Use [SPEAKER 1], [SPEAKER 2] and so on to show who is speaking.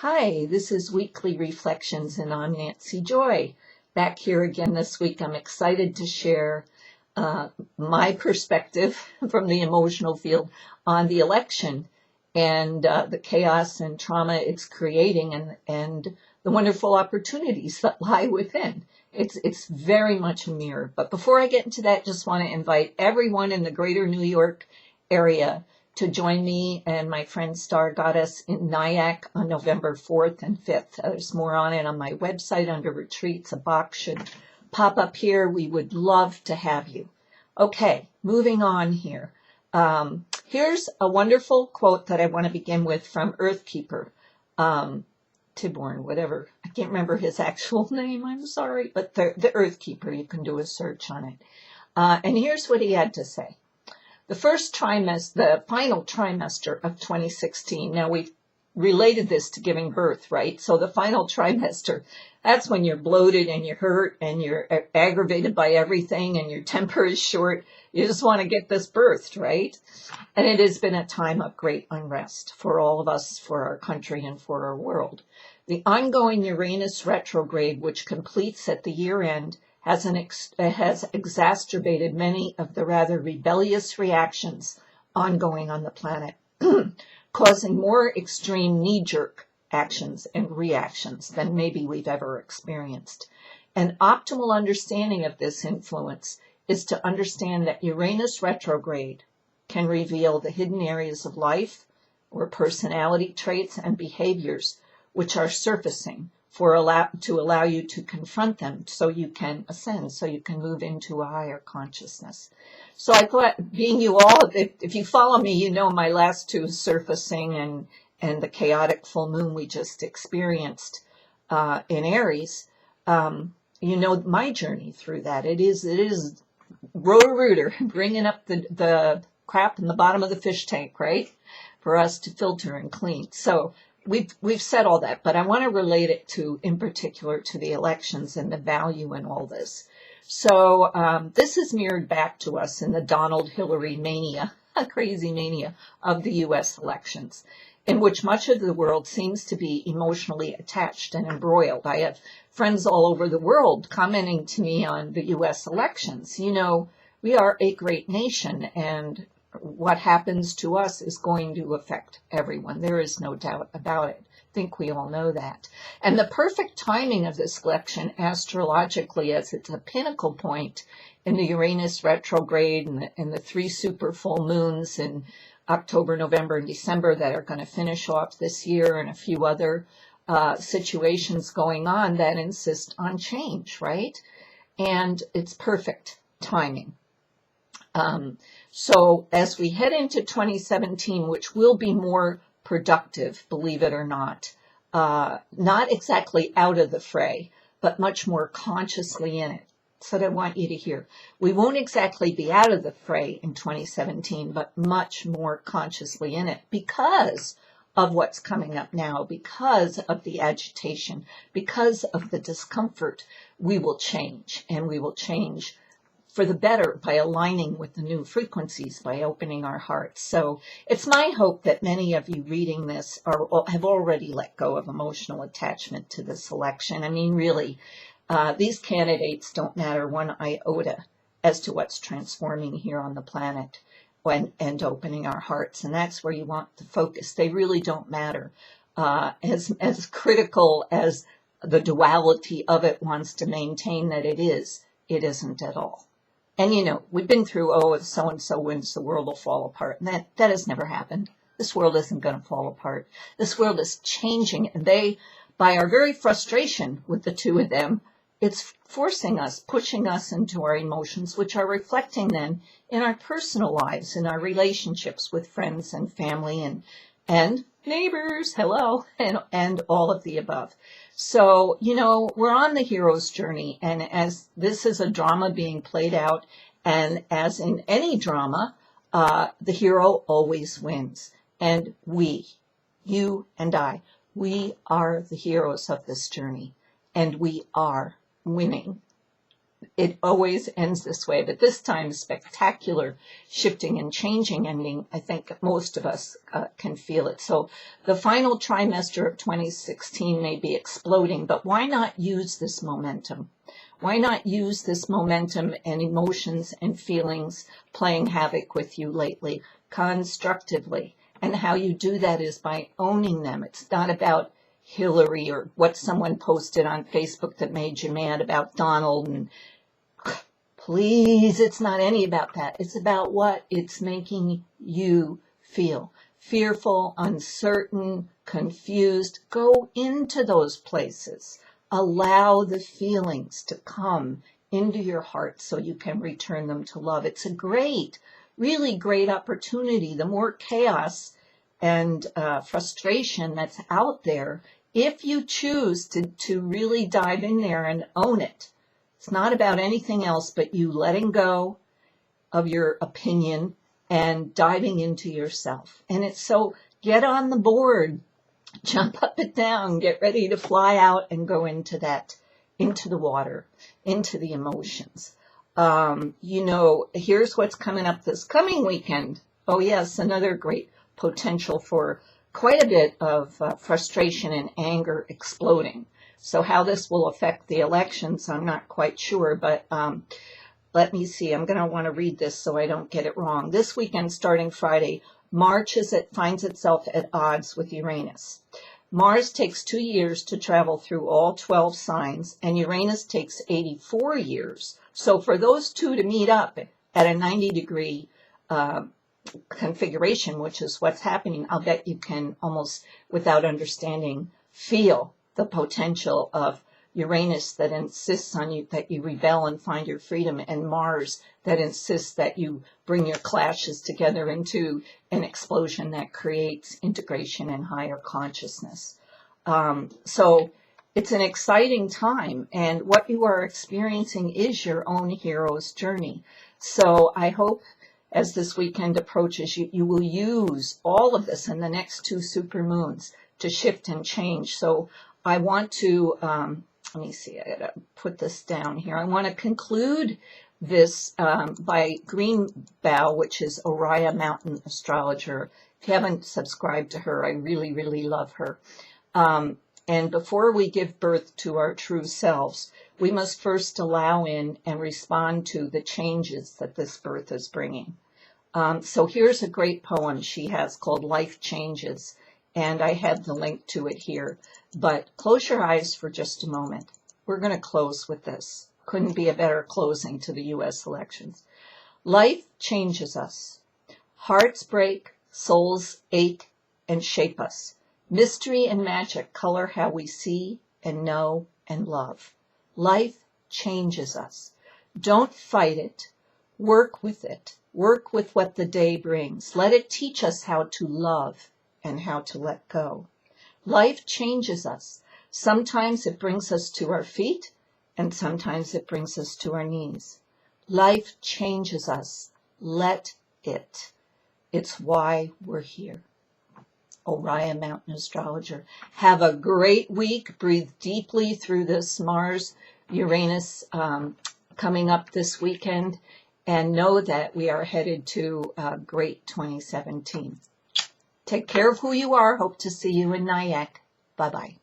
[SPEAKER 1] Hi, this is Weekly Reflections, and I'm Nancy Joy. Back here again this week. I'm excited to share my perspective from the emotional field on the election and the chaos and trauma it's creating and the wonderful opportunities that lie within. It's very much a mirror. But before I get into that, just want to invite everyone in the greater New York area to join me and my friend Star Goddess in Nyack on November 4th and 5th. There's more on it on my website under retreats. A box should pop up here. We would love to have you. Okay, moving on here. Here's a wonderful quote that I want to begin with from Earthkeeper. Tiborn, whatever. I can't remember his actual name. I'm sorry. But the Earthkeeper, you can do a search on it. And here's what he had to say. The final trimester of 2016. Now we've related this to giving birth, right? So the final trimester, that's when you're bloated and you're hurt and you're aggravated by everything and your temper is short. You just want to get this birthed, right? And it has been a time of great unrest for all of us, for our country and for our world. The ongoing Uranus Retrograde, which completes at the year end, has exacerbated many of the rather rebellious reactions ongoing on the planet, causing more extreme knee-jerk actions and reactions than maybe we've ever experienced. An optimal understanding of this influence is to understand that Uranus retrograde can reveal the hidden areas of life or personality traits and behaviors which are surfacing to allow you to confront them so you can ascend, so you can move into a higher consciousness. So I thought, being you all, if you follow me, you know my last two, surfacing and the chaotic full moon we just experienced in Aries, you know my journey through that. It is Roto-Rooter, bringing up the crap in the bottom of the fish tank, right, for us to filter and clean. So we've said all that, but I want to relate it to, in particular, to the elections and the value in all this. So this is mirrored back to us in the Donald Hillary mania, a crazy mania of the U.S. elections, in which much of the world seems to be emotionally attached and embroiled. I have friends all over the world commenting to me on the U.S. elections. You know, we are a great nation, and what happens to us is going to affect everyone. There is no doubt about it. I think we all know that. And the perfect timing of this election, astrologically, as it's a pinnacle point in the Uranus retrograde and the three super full moons in October, November, and December that are going to finish off this year, and a few other situations going on that insist on change, right? And it's perfect timing. So as we head into 2017, which will be more productive, believe it or not exactly out of the fray, but much more consciously in it. That's what I want you to hear. We won't exactly be out of the fray in 2017, but much more consciously in it because of what's coming up now, because of the agitation, because of the discomfort. We will change, and we will change for the better by aligning with the new frequencies, by opening our hearts. So it's my hope that many of you reading this have already let go of emotional attachment to this election. I mean, really, these candidates don't matter one iota as to what's transforming here on the planet and opening our hearts. And that's where you want to focus. They really don't matter. As critical as the duality of it wants to maintain that it isn't at all. And, you know, we've been through, if so-and-so wins, the world will fall apart. And that has never happened. This world isn't going to fall apart. This world is changing. And by our very frustration with the two of them, it's forcing us, pushing us into our emotions, which are reflecting then in our personal lives, in our relationships with friends and family and neighbors, hello, and all of the above. So, you know, we're on the hero's journey, and as this is a drama being played out, and as in any drama, the hero always wins. And you and I, we are the heroes of this journey, and we are winning. it always ends this way, but this time spectacular shifting and changing ending. I think most of us can feel it. So the final trimester of 2016 may be exploding, but why not use this momentum? Why not use this momentum and emotions and feelings playing havoc with you lately constructively? And how you do that is by owning them. It's not about Hillary or what someone posted on Facebook that made you mad about Donald. And please, it's not any about that. It's about what it's making you feel. Fearful, uncertain, confused. Go into those places. Allow the feelings to come into your heart so you can return them to love. It's a great, really great opportunity. The more chaos and frustration that's out there, if you choose to really dive in there and own it, it's not about anything else but you letting go of your opinion and diving into yourself. And it's so, get on the board, jump up and down, get ready to fly out and go into that, into the water, into the emotions. Here's what's coming up this coming weekend. Oh yes, another great potential for quite a bit of frustration and anger exploding. So how this will affect the elections, I'm not quite sure, but let me see. I'm going to want to read this so I don't get it wrong. This weekend, starting Friday, March finds itself at odds with Uranus. Mars takes 2 years to travel through all 12 signs, and Uranus takes 84 years. So for those two to meet up at a 90-degree configuration, which is what's happening, I'll bet you can almost, without understanding, feel the potential of Uranus that insists on you, that you rebel and find your freedom, and Mars that insists that you bring your clashes together into an explosion that creates integration and higher consciousness. So it's an exciting time, and what you are experiencing is your own hero's journey. So I hope as this weekend approaches, you will use all of this in the next 2 supermoons to shift and change. So I want to, let me see, I gotta put this down here. I want to conclude this by Greenbow, which is Oriah Mountain Astrologer. If you haven't subscribed to her, I really, really love her. And before we give birth to our true selves, we must first allow in and respond to the changes that this birth is bringing. So here's a great poem she has called Life Changes, and I have the link to it here. But close your eyes for just a moment. We're going to close with this. Couldn't be a better closing to the U.S. elections. Life changes us. Hearts break, souls ache and shape us. Mystery and magic color how we see and know and love. Life changes us. Don't fight it. Work with it. Work with what the day brings. Let it teach us how to love and how to let go. Life changes us. Sometimes it brings us to our feet, and sometimes it brings us to our knees. Life changes us. Let it. It's why we're here. Oriah Mountain Astrologer. Have a great week. Breathe deeply through this Mars-Uranus coming up this weekend, and know that we are headed to a great 2017. Take care of who you are. Hope to see you in Nyack. Bye-bye.